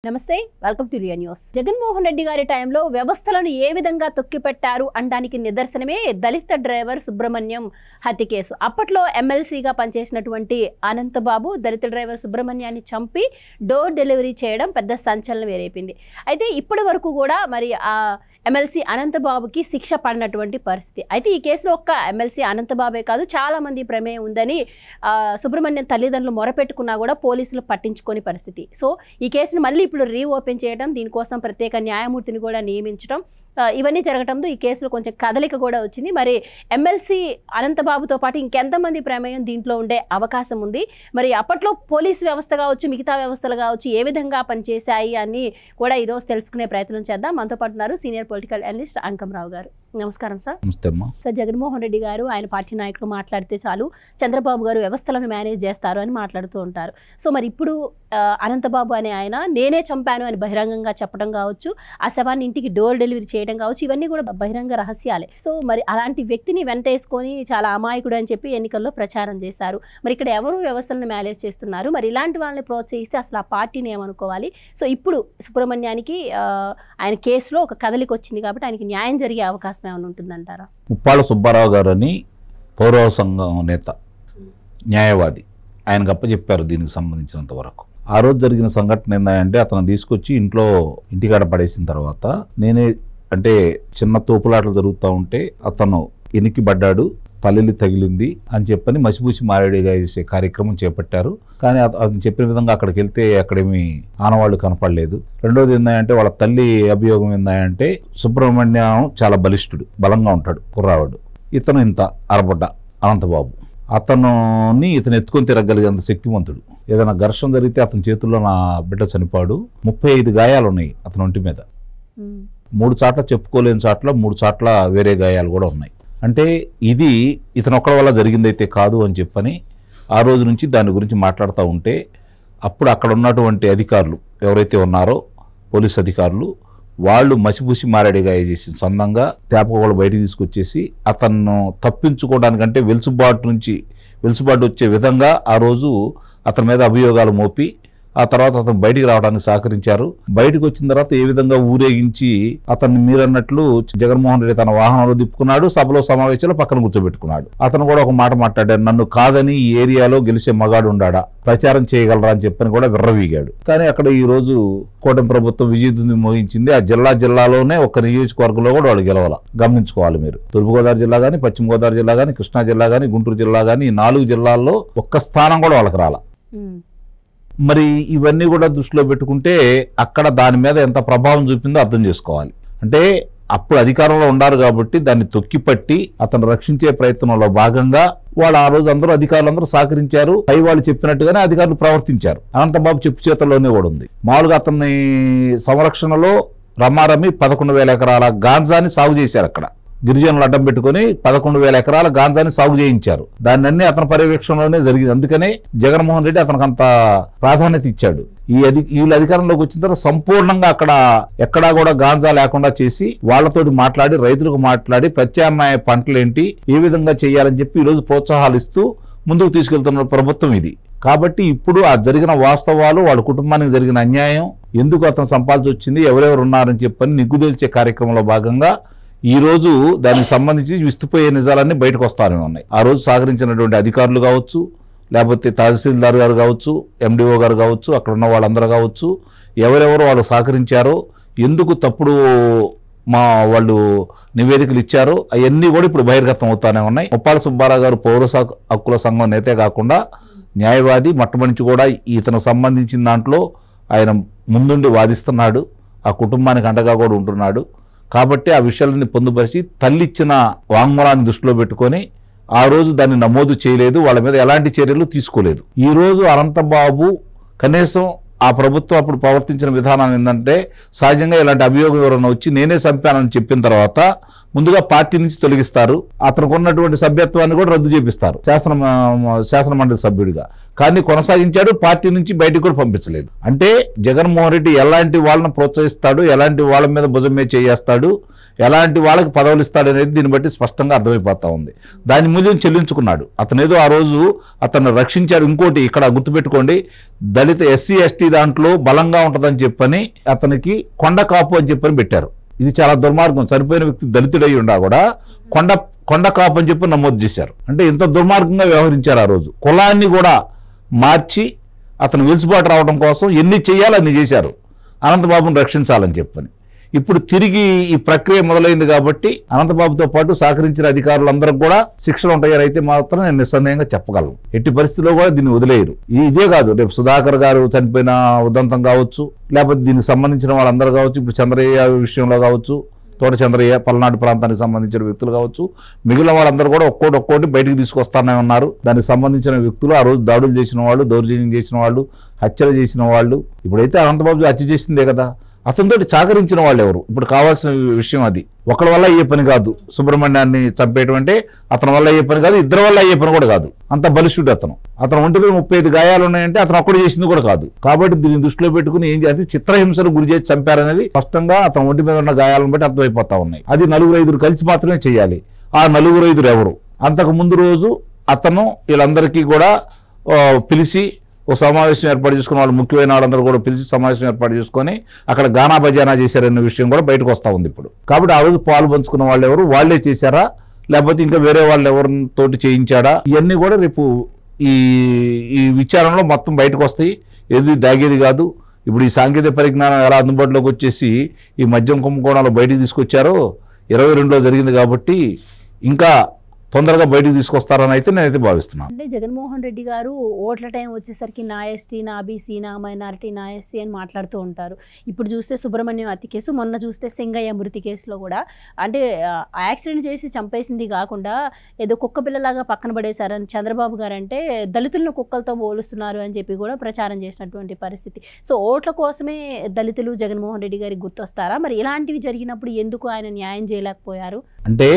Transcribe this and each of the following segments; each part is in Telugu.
నమస్తే welcome to Ria news. Jaganmohan Reddy గారి టైంలో వ్యవస్థలను ఏ విధంగా తొక్కిపెట్టారు అనడానికి నిదర్శనమే దళిత డ్రైవర్ సుబ్రహ్మణ్యం హత్య కేసు. అప్పట్లో ఎమ్మెల్సీగా పనిచేసినటువంటి అనంతబాబు దళిత డ్రైవర్ సుబ్రహ్మణ్యాన్ని చంపి డోర్ డెలివరీ చేయడం పెద్ద సంచలనం వేరైపోయింది. అయితే ఇప్పటి వరకు కూడా మరి ఆ ఎమ్మెల్సీ అనంతబాబుకి శిక్ష పడినటువంటి పరిస్థితి. అయితే ఈ కేసులో ఒక్క ఎమ్మెల్సీ అనంతబాబే కాదు, చాలా మంది ప్రమేయం ఉందని సుబ్రహ్మణ్యం తల్లిదండ్రులు మొరపెట్టుకున్నా కూడా పోలీసులు పట్టించుకోని పరిస్థితి. సో ఈ కేసును మళ్ళీ ఇప్పుడు రీఓపెన్ చేయడం, దీనికోసం ప్రత్యేక న్యాయమూర్తిని కూడా నియమించడం, ఇవన్నీ జరగడంతో ఈ కేసులో కొంచెం కదలిక కూడా వచ్చింది. మరి ఎమ్మెల్సీ అనంతబాబుతో పాటు ఇంకెంతమంది ప్రమేయం దీంట్లో ఉండే అవకాశం ఉంది, మరి అప్పట్లో పోలీసు వ్యవస్థ కావచ్చు, మిగతా వ్యవస్థలు కావచ్చు ఏ విధంగా పనిచేశాయి అని కూడా ఈరోజు తెలుసుకునే ప్రయత్నం చేద్దాం. మనతో పాటు ఉన్నారు సీనియర్ పొలిటికల్ అనలిస్ట్ అంకంరావు గారు. నమస్కారం సార్. సార్, జగన్మోహన్ రెడ్డి గారు ఆయన పార్టీ నాయకులు మాట్లాడితే చాలు చంద్రబాబు గారు వ్యవస్థలను మేనేజ్ చేస్తారు అని మాట్లాడుతూ ఉంటారు. సో మరి ఇప్పుడు అనంతబాబు అనే ఆయన నేనే చంపాను అని బహిరంగంగా చెప్పడం కావచ్చు, ఆ శవాన్ని ఇంటికి డోర్ డెలివరీ చేయడం కావచ్చు, ఇవన్నీ కూడా బహిరంగ రహస్యాలే. సో మరి అలాంటి వ్యక్తిని వెంటేసుకొని చాలా అమాయకుడు అని చెప్పి ఎన్నికల్లో ప్రచారం చేశారు. మరి ఇక్కడ ఎవరు వ్యవస్థలను మేనేజ్ చేస్తున్నారు, మరి ఇలాంటి వాళ్ళని ప్రోత్సహిస్తే అసలు ఆ పార్టీని ఏమనుకోవాలి? సో ఇప్పుడు సుబ్రహ్మణ్యానికి ఆయన కేసులో ఒక కదలిక వచ్చింది కాబట్టి ఆయనకి న్యాయం జరిగే అవకాశం ఏమైనా ఉంటుందంటారా? ముప్పాళ్ళ సుబ్బారావు గారు అని పౌరవ సంఘం నేత, న్యాయవాది, ఆయన గప్పచెప్పారు దీనికి సంబంధించినంత వరకు. ఆ రోజు జరిగిన సంఘటన ఏంటంటే, అతను తీసుకొచ్చి ఇంటికాడ పడేసిన తర్వాత నేనే అంటే చిన్న తోపులాటలు జరుగుతూ ఉంటే అతను ఎనికిబడ్డాడు, తల్లి తగిలింది అని చెప్పని మసిపూసి మారేడుగా చేసే కార్యక్రమం చేపట్టారు. కానీ అతను చెప్పిన విధంగా అక్కడికి వెళ్తే అక్కడేమి ఆనవాళ్లు కనపడలేదు. రెండోది ఏంటంటే, వాళ్ళ తల్లి అభియోగం ఏంటంటే సుబ్రహ్మణ్యం చాలా బలంగా ఉంటాడు కుర్రావాడు, ఇతను ఇంత అరబడ్డ అనంతబాబు, ఇతను ఎత్తుకొని తిరగలిగేంత శక్తివంతుడు. ఏదైనా ఘర్షణ జరిగితే అతని చేతుల్లో నా బిడ్డ చనిపాడు. 35 గాయాలు ఉన్నాయి అతని ఒంటి మీద. 3 చాట్ల చెప్పుకోలేని చాట్ల 3 చాట్ల వేరే గాయాలు కూడా ఉన్నాయి. అంటే ఇది ఇతను ఒక్కడి వల్ల జరిగిందైతే కాదు అని చెప్పని ఆ రోజు నుంచి దాని గురించి మాట్లాడుతూ ఉంటే, అప్పుడు అక్కడ ఉన్నటువంటి అధికారులు ఎవరైతే ఉన్నారో పోలీస్ అధికారులు, వాళ్ళు మసిపూసి మారేడుగా చేసి సందంగా తేపకోళ్ళు బయటికి తీసుకొచ్చేసి అతను తప్పించుకోవడానికంటే వెలుసుబాటు వచ్చే విధంగా ఆ రోజు అతని మీద అభియోగాలు మోపి ఆ తర్వాత అతను బయటికి రావడానికి సహకరించారు. బయటకు వచ్చిన తర్వాత ఏ విధంగా ఊరేగించి అతన్ని మీరన్నట్లు జగన్మోహన్ రెడ్డి తన వాహనంలో తిప్పుకున్నాడు, సభలో సమావేశంలో పక్కన కూర్చోబెట్టుకున్నాడు. అతను కూడా ఒక మాట మాట్లాడాడు, నన్ను కాదని ఈ ఏరియాలో గెలిచే మగాడు ఉండాడా, ప్రచారం చేయగలరా అని చెప్పని కూడా విర్రవీగాడు. కానీ అక్కడ ఈ రోజు కూటమి ప్రభుత్వం విజయదుంది మోగించింది. ఆ జిల్లాలోనే ఒక నియోజకవర్గంలో కూడా వాళ్ళు గెలవాల. గమనించుకోవాలి మీరు. తూర్పుగోదావరి జిల్లా కానీ, పశ్చిమ గోదావరి జిల్లా కానీ, కృష్ణా జిల్లా కానీ, గుంటూరు జిల్లా కానీ, ఈ 4 జిల్లాల్లో ఒక్క స్థానం కూడా వాళ్ళకి రాల. మరి ఇవన్నీ కూడా దృష్టిలో పెట్టుకుంటే అక్కడ దాని మీద ఎంత ప్రభావం చూపిందో అర్థం చేసుకోవాలి. అంటే అప్పుడు అధికారంలో ఉన్నారు కాబట్టి దాన్ని తొక్కిపట్టి అతను రక్షించే ప్రయత్నంలో భాగంగా వాళ్ళు ఆ రోజు అధికారులందరూ సహకరించారు. పై వాళ్ళు చెప్పినట్టుగానే అధికారులు ప్రవర్తించారు. అనంతబాబు చెప్పు చేతల్లోనే కూడా ఉంది. మామూలుగా అతన్ని సంరక్షణలో రమారమి 11,000 ఎకరాల గాంజాని సాగు చేశారు. అక్కడ గిరిజనులు అడ్డం పెట్టుకుని 11,000 ఎకరాల గాంజాని సాగు చేయించారు. దాన్ని అతని పర్యవేక్షణలోనే జరిగింది. అందుకనే జగన్మోహన్ రెడ్డి అతనికి అంత ప్రాధాన్యత ఇచ్చాడు. వీళ్ళు అధికారంలోకి వచ్చిన తర్వాత సంపూర్ణంగా అక్కడ ఎక్కడా కూడా గాంజా లేకుండా చేసి వాళ్ళతోటి మాట్లాడి, రైతులకు మాట్లాడి ప్రత్యామ్నాయ పంటలేంటి ఏ విధంగా చేయాలని చెప్పి ఈరోజు ప్రోత్సాహాలు ఇస్తూ ముందుకు తీసుకెళ్తున్న ప్రభుత్వం ఇది. కాబట్టి ఇప్పుడు ఆ జరిగిన వాస్తవాలు, వాళ్ళ కుటుంబానికి జరిగిన అన్యాయం, ఎందుకు అతను సంపాదించి వచ్చింది, ఎవరెవరు ఉన్నారని చెప్పని నిగ్గుదేల్చే కార్యక్రమంలో భాగంగా ఈ రోజు దానికి సంబంధించి విస్తుపోయే నిజాలన్నీ బయటకు వస్తానే ఉన్నాయి. ఆ రోజు సహకరించినటువంటి అధికారులు కావచ్చు, లేకపోతే తహసీల్దార్ గారు కావచ్చు, ఎండిఓ గారు కావచ్చు, అక్కడ ఉన్న వాళ్ళందరూ కావచ్చు, ఎవరెవరు వాళ్ళు సహకరించారో, ఎందుకు తప్పుడు వాళ్ళు నివేదికలు ఇచ్చారో అవన్నీ కూడా ఇప్పుడు బహిర్గతం అవుతానే ఉన్నాయి. ముప్పాళ్ళ సుబ్బారావు గారు పౌర హక్కుల సంఘం నేతే కాకుండా న్యాయవాది, మొట్టమొదటి కూడా ఇతను సంబంధించిన దాంట్లో ఆయన ముందుండి వాదిస్తున్నాడు, ఆ కుటుంబానికి అండగా కూడా ఉంటున్నాడు. కాబట్టి ఆ విషయాలని పొందుపరిచి తల్లిచ్చిన వాంగ్మూలాన్ని దృష్టిలో పెట్టుకొని ఆ రోజు దాన్ని నమోదు చేయలేదు, వాళ్ళ మీద ఎలాంటి చర్యలు తీసుకోలేదు. ఈ రోజు అనంతబాబు కనీసం ఆ ప్రభుత్వం అప్పుడు ప్రవర్తించిన విధానం ఏంటంటే, సహజంగా ఇలాంటి అభియోగం ఎవరైనా వచ్చి నేనే చంపానని చెప్పిన తర్వాత ముందుగా పార్టీ నుంచి తొలగిస్తారు, అతనికి ఉన్నటువంటి సభ్యత్వాన్ని కూడా రద్దు చేపిస్తారు శాసనమండలి సభ్యుడిగా. కానీ కొనసాగించాడు, పార్టీ నుంచి బయటకు కూడా పంపించలేదు. అంటే జగన్మోహన్ రెడ్డి ఎలాంటి వాళ్ళని ప్రోత్సహిస్తాడు, ఎలాంటి వాళ్ళ మీద భుజం మీద చేస్తాడు, ఎలాంటి వాళ్ళకి పదవులు ఇస్తాడనేది దీన్ని బట్టి స్పష్టంగా అర్థమైపోతా ఉంది. దాని మూల్యం చెల్లించుకున్నాడు. అతను ఏదో ఆ రోజు అతను రక్షించాడు. ఇంకోటి ఇక్కడ గుర్తుపెట్టుకోండి, దళిత ఎస్సీ ఎస్టీ దాంట్లో బలంగా ఉంటుందని చెప్పని అతనికి కొండ కాపు అని చెప్పని పెట్టారు. ఇది చాలా దుర్మార్గం. చనిపోయిన వ్యక్తి దళితుడై ఉండా కూడా కొండ కాపు అని చెప్పి నమోదు చేశారు. అంటే ఇంత దుర్మార్గంగా వ్యవహరించారు. ఆ రోజు కులాన్ని కూడా మార్చి అతను వెలుసుబాటు రావడం కోసం ఎన్ని చేయాలో అన్ని చేశారు, అనంతబాబును రక్షించాలని చెప్పని. ఇప్పుడు తిరిగి ఈ ప్రక్రియ మొదలైంది కాబట్టి అనంతబాబుతో పాటు సహకరించిన అధికారులందరికీ కూడా శిక్షలు ఉంటాయని అయితే మాత్రం నేను నిస్సందేహంగా చెప్పగలను. ఎట్టి పరిస్థితుల్లో కూడా దీన్ని వదిలేయరు. ఇదే కాదు, రేపు సుధాకర్ గారు చనిపోయిన ఉదంతం కావచ్చు, లేకపోతే దీనికి సంబంధించిన వాళ్ళందరూ కావచ్చు, ఇప్పుడు చంద్రయ్య విషయంలో కావచ్చు, తోట చంద్రయ్య పల్నాడు ప్రాంతానికి సంబంధించిన వ్యక్తులు కావచ్చు, మిగిలిన వాళ్ళందరూ కూడా ఒక్కోటి బయటికి తీసుకొస్తానే ఉన్నారు. దానికి సంబంధించిన వ్యక్తులు, ఆ రోజు దాడులు చేసిన వాళ్ళు, దౌర్జన్యం చేసిన వాళ్ళు, హత్యలు చేసిన వాళ్ళు, ఇప్పుడైతే అనంతబాబు హత్య చేసిందే కదా, అతనితో సహకరించిన వాళ్ళు ఎవరు? ఇప్పుడు కావాల్సిన విషయం అది. ఒకరి వల్ల అయ్యే పని కాదు. సుబ్రహ్మణ్యాన్ని చంపేయడం అంటే అతని వల్ల అయ్యే పని కాదు, ఇద్దరి వల్ల అయ్యే పని కూడా కాదు. అంత బలిష్ఠుడు అతను. ఒంటిలో 35 గాయాలు ఉన్నాయంటే అతను ఒక్కడు చేసింది కూడా కాదు. కాబట్టి దీన్ని దృష్టిలో పెట్టుకుని ఏం చేయాలి, చిత్రహింసను గురి చేసి చంపారనేది స్పష్టంగా అతను ఒంటి మీద ఉన్న గాయాలను బట్టి అర్థమైపోతా ఉన్నాయి. అది 4-5 కలిసి మాత్రమే చేయాలి. ఆ 4-5 ఎవరు? అంతకు ముందు రోజు అతను వీళ్ళందరికీ కూడా పిలిచి ఓ సమావేశం ఏర్పాటు చేసుకున్న వాళ్ళు, ముఖ్యమైన వాళ్ళందరూ కూడా పిలిచి సమావేశం ఏర్పాటు చేసుకొని అక్కడ గానా బజానా చేశారనే విషయం కూడా బయటకు వస్తూ ఉంది ఇప్పుడు. కాబట్టి ఆ రోజు పాలు పంచుకున్న వాళ్ళు ఎవరు, వాళ్లే చేశారా లేకపోతే ఇంకా వేరే వాళ్ళు ఎవరితోటి చేయించాడా, ఇవన్నీ కూడా రేపు ఈ విచారణలో మొత్తం బయటకు వస్తాయి. ఏది దాగేది కాదు. ఇప్పుడు ఈ సాంకేతిక పరిజ్ఞానం ఎలా అందుబాటులోకి వచ్చేసి ఈ మద్యం కుంభకోణాలు బయటికి తీసుకొచ్చారో 22లో జరిగింది కాబట్టి ఇంకా తొందరగా బయటకు తీసుకొస్తారని అయితే నేనైతే భావిస్తున్నాను. అంటే జగన్మోహన్ రెడ్డి గారు ఓట్ల టైం వచ్చేసరికి నా ఎస్టీ, నా బీసీ, నా మైనారిటీ, నా ఎస్సీ అని మాట్లాడుతూ ఉంటారు. ఇప్పుడు చూస్తే సుబ్రహ్మణ్యం హత్య కేసు, మొన్న చూస్తే సింగయ్య మృతి కేసులో కూడా అంటే యాక్సిడెంట్ చేసి చంపేసింది కాకుండా ఏదో కుక్క పిల్లలాగా పక్కన పడేశారని చంద్రబాబు గారు అంటే దళితులను కుక్కలతో పోలుస్తున్నారు అని చెప్పి కూడా ప్రచారం చేసినటువంటి పరిస్థితి. సో ఓట్ల కోసమే దళితులు జగన్మోహన్ రెడ్డి గారికి గుర్తొస్తారా? మరి ఇలాంటివి జరిగినప్పుడు ఎందుకు ఆయన న్యాయం చేయలేకపోయారు? అంటే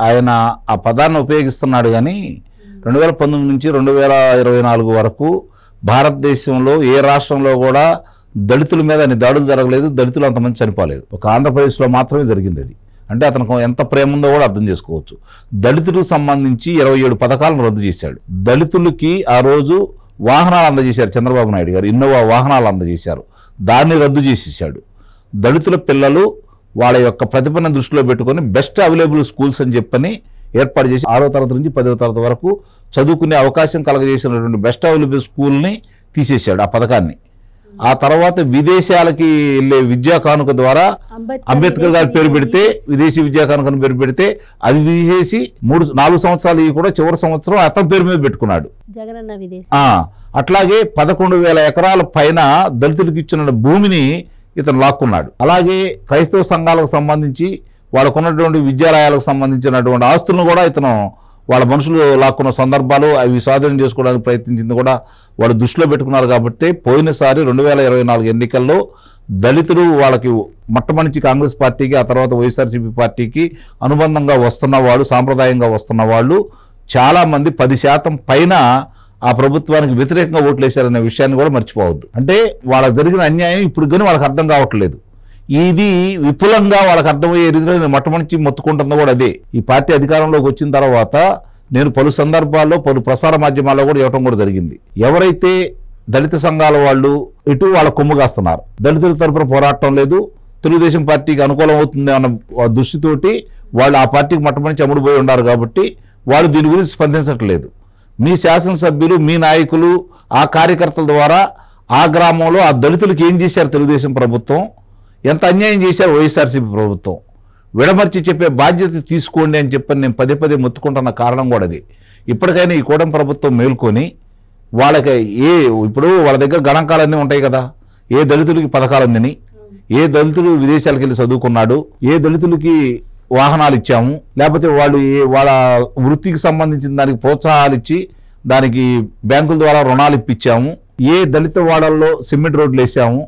ఆయన ఆ పదాన్ని ఉపయోగిస్తున్నాడు కానీ 2019 నుంచి 2024 వరకు భారతదేశంలో ఏ రాష్ట్రంలో కూడా దళితుల మీద అన్ని దాడులు జరగలేదు, దళితులు అంతమంది చనిపోలేదు. ఒక ఆంధ్రప్రదేశ్లో మాత్రమే జరిగింది అది. అంటే అతనికి ఎంత ప్రేమ ఉందో కూడా అర్థం చేసుకోవచ్చు. దళితులకు సంబంధించి 27 పథకాలను రద్దు చేశాడు. దళితులకి ఆ రోజు వాహనాలు అందజేశారు చంద్రబాబు నాయుడు గారు, ఇన్నోవా వాహనాలు అందజేశారు, దాన్ని రద్దు చేసేసాడు. దళితుల పిల్లలు వాళ్ళ యొక్క ప్రతిభను దృష్టిలో పెట్టుకొని బెస్ట్ అవైలబుల్ స్కూల్స్ అని చెప్పని ఏర్పాటు చేసి 6వ తరగతి నుంచి 10వ తరగతి వరకు చదువుకునే అవకాశం కలగజేసినటువంటి బెస్ట్ అవైలబుల్ స్కూల్ని తీసేశాడు ఆ పథకాన్ని. ఆ తర్వాత విదేశాలకి వెళ్ళే విద్యా కానుక ద్వారా అంబేద్కర్ గారి పేరు పెడితే, విదేశీ విద్యా కానుకను పేరు పెడితే అది తీసేసి 4 సంవత్సరాలు కూడా చివరి సంవత్సరం అతని పేరు మీద పెట్టుకున్నాడు. అట్లాగే 11,000 ఎకరాల పైన దళితులకు ఇచ్చిన భూమిని ఇతను లాక్కున్నాడు. అలాగే క్రైస్తవ సంఘాలకు సంబంధించి వాళ్ళకున్నటువంటి విద్యాలయాలకు సంబంధించినటువంటి ఆస్తులను కూడా ఇతను వాళ్ళ మనుషులు లాక్కున్న సందర్భాలు, అవి స్వాధీనం చేసుకోవడానికి ప్రయత్నించింది కూడా వాళ్ళు దృష్టిలో పెట్టుకున్నారు. కాబట్టి పోయినసారి 2024 ఎన్నికల్లో దళితులు వాళ్ళకి మొట్టమొదటి కాంగ్రెస్ పార్టీకి, ఆ తర్వాత వైఎస్ఆర్సీపీ పార్టీకి అనుబంధంగా వస్తున్న వాళ్ళు, సాంప్రదాయంగా వస్తున్న వాళ్ళు చాలామంది 10% పైన ఆ ప్రభుత్వానికి వ్యతిరేకంగా ఓట్లేశారనే విషయాన్ని కూడా మర్చిపోవద్దు. అంటే వాళ్ళకి జరిగిన అన్యాయం ఇప్పుడు కానీ వాళ్ళకి అర్థం కావట్లేదు. ఇది విపులంగా వాళ్ళకి అర్థమయ్యే రీతిలో నేను మొట్టమొదటి మొత్తుకుంటుందో కూడా అదే. ఈ పార్టీ అధికారంలోకి వచ్చిన తర్వాత నేను పలు సందర్భాల్లో పలు ప్రసార మాధ్యమాల్లో కూడా ఇవ్వడం కూడా జరిగింది. ఎవరైతే దళిత సంఘాల వాళ్ళు ఇటు వాళ్ళ కొమ్ము కాస్తున్నారు, దళితుల తరపున పోరాటం లేదు, తెలుగుదేశం పార్టీకి అనుకూలం అవుతుంది అన్న దృష్టితోటి వాళ్ళు ఆ పార్టీకి మొట్టమొదటి అమ్ముడుపోయి ఉన్నారు. కాబట్టి వాళ్ళు దీని గురించి స్పందించట్లేదు. మీ శాసనసభ్యులు, మీ నాయకులు, ఆ కార్యకర్తల ద్వారా ఆ గ్రామంలో ఆ దళితులకు ఏం చేశారు తెలుగుదేశం ప్రభుత్వం, ఎంత అన్యాయం చేశారు వైఎస్ఆర్సీపీ ప్రభుత్వం, విడమర్చి చెప్పే బాధ్యత తీసుకోండి అని చెప్పని నేను పదే మొత్తుకుంటున్న కారణం కూడా అది. ఇప్పటికైనా ఈ కూటమి ప్రభుత్వం మేల్కొని వాళ్ళకి ఇప్పుడు వాళ్ళ దగ్గర గణాంకాలన్నీ ఉంటాయి కదా, ఏ దళితులకి పథకాలు అందని, ఏ దళితులు విదేశాలకు వెళ్ళి చదువుకున్నాడు, ఏ దళితులకి వాహనాలు ఇచ్చాము, లేకపోతే వాళ్ళు వాళ్ళ వృత్తికి సంబంధించిన దానికి ప్రోత్సాహాలు ఇచ్చి దానికి బ్యాంకుల ద్వారా రుణాలు ఇప్పించాము, ఏ దళిత వాడల్లో సిమెంట్ రోడ్లు వేసాము,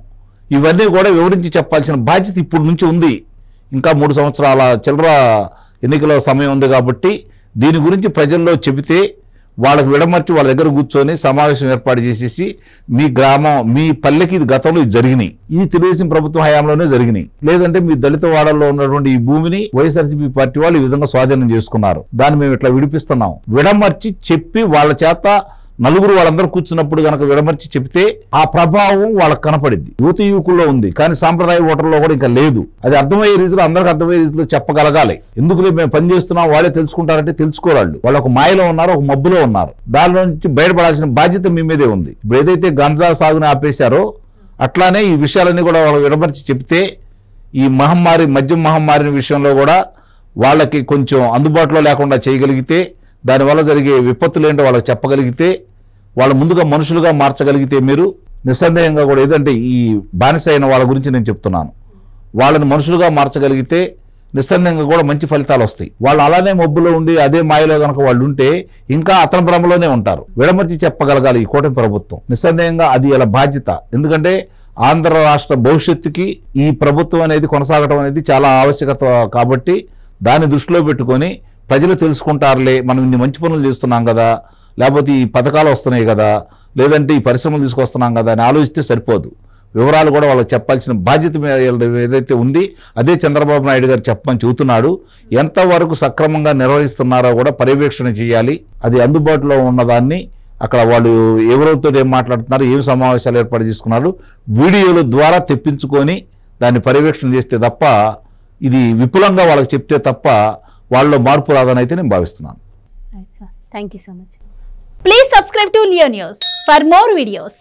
ఇవన్నీ కూడా వివరించి చెప్పాల్సిన బాధ్యత ఇప్పుడు నుంచి ఉంది. ఇంకా 3 సంవత్సరాల చిల్లర ఎన్నికల సమయం ఉంది. కాబట్టి దీని గురించి ప్రజల్లో చెబితే వాళ్ళకి విడమర్చి వాళ్ళ దగ్గర కూర్చొని సమావేశం ఏర్పాటు చేసేసి మీ గ్రామం మీ పల్లెకి ఇది గతంలో ఇది జరిగినాయి, ఇది తెలుగుదేశం ప్రభుత్వం హయాంలోనే జరిగినాయి, లేదంటే మీ దళిత వాడల్లో ఉన్నటువంటి ఈ భూమిని వైఎస్ఆర్సీపీ పార్టీ వాళ్ళు ఈ విధంగా స్వాధీనం చేసుకున్నారు, దాన్ని మేము ఇట్లా విడిపిస్తున్నాం, విడమర్చి చెప్పి వాళ్ళ చేత నలుగురు వాళ్ళందరూ కూర్చున్నప్పుడు గనక విడమర్చి చెప్తే ఆ ప్రభావం వాళ్ళకి కనపడింది. యువత యువకుల్లో ఉంది, కానీ సాంప్రదాయ ఓటర్లో కూడా ఇంకా లేదు. అది అర్థమయ్యే రీతిలో అందరికి అర్థమయ్యే రీతిలో చెప్పగలగాలి. ఎందుకు మేము పని చేస్తున్నాం వాళ్ళే తెలుసుకుంటారంటే తెలుసుకోరాళ్ళు. వాళ్ళు ఒక మాయలో ఉన్నారు, ఒక మబ్బులో ఉన్నారు. దానిలో నుంచి బయటపడాల్సిన బాధ్యత మీ మీదే ఉంది. ఇప్పుడు ఏదైతే గంజా సాగుని ఆపేశారో అట్లానే ఈ విషయాలన్నీ కూడా వాళ్ళు విడమర్చి చెప్తే ఈ మహమ్మారి మద్యం మహమ్మారి విషయంలో కూడా వాళ్ళకి కొంచెం అందుబాటులో లేకుండా చేయగలిగితే, దానివల్ల జరిగే విపత్తులు ఏంటో వాళ్ళకి చెప్పగలిగితే, వాళ్ళ ముందుగా మనుషులుగా మార్చగలిగితే మీరు నిస్సందేహంగా కూడా ఏదంటే ఈ బానిస అయిన వాళ్ళ గురించి నేను చెప్తున్నాను, వాళ్ళని మనుషులుగా మార్చగలిగితే నిస్సందేహంగా కూడా మంచి ఫలితాలు వస్తాయి. వాళ్ళు అలానే మబ్బులో ఉండి అదే మాయలో కనుక వాళ్ళు ఉంటే ఇంకా అతని భ్రమలోనే ఉంటారు. విడమర్చి చెప్పగలగాలి ఈ కూటమి ప్రభుత్వం. నిస్సందేహంగా అది ఇలా బాధ్యత. ఎందుకంటే ఆంధ్ర రాష్ట్ర భవిష్యత్తుకి ఈ ప్రభుత్వం అనేది కొనసాగడం అనేది చాలా ఆవశ్యకత. కాబట్టి దాన్ని దృష్టిలో పెట్టుకొని ప్రజలు తెలుసుకుంటారులే, మనం ఇన్ని మంచి పనులు చేస్తున్నాం కదా, లేకపోతే ఈ పథకాలు వస్తున్నాయి కదా, లేదంటే ఈ పరిశ్రమలు తీసుకొస్తున్నాం కదా అని ఆలోచిస్తే సరిపోదు. వివరాలు కూడా వాళ్ళకి చెప్పాల్సిన బాధ్యత ఏదైతే ఉంది అదే చంద్రబాబు నాయుడు గారు చెప్పమని చెబుతున్నాడు. ఎంతవరకు సక్రమంగా నిర్వహిస్తున్నారో కూడా పర్యవేక్షణ చేయాలి. అది అందుబాటులో ఉన్నదాన్ని అక్కడ వాళ్ళు ఎవరితో ఏం మాట్లాడుతున్నారు, ఏం సమావేశాలు ఏర్పాటు చేసుకున్నారు, వీడియోల ద్వారా తెప్పించుకొని దాన్ని పర్యవేక్షణ చేస్తే తప్ప, ఇది విపులంగా వాళ్ళకి చెప్తే తప్ప వాళ్ళలో మార్పు రాదని అయితే నేను భావిస్తున్నాను. Thank you so much. Please subscribe to Leo news for more videos.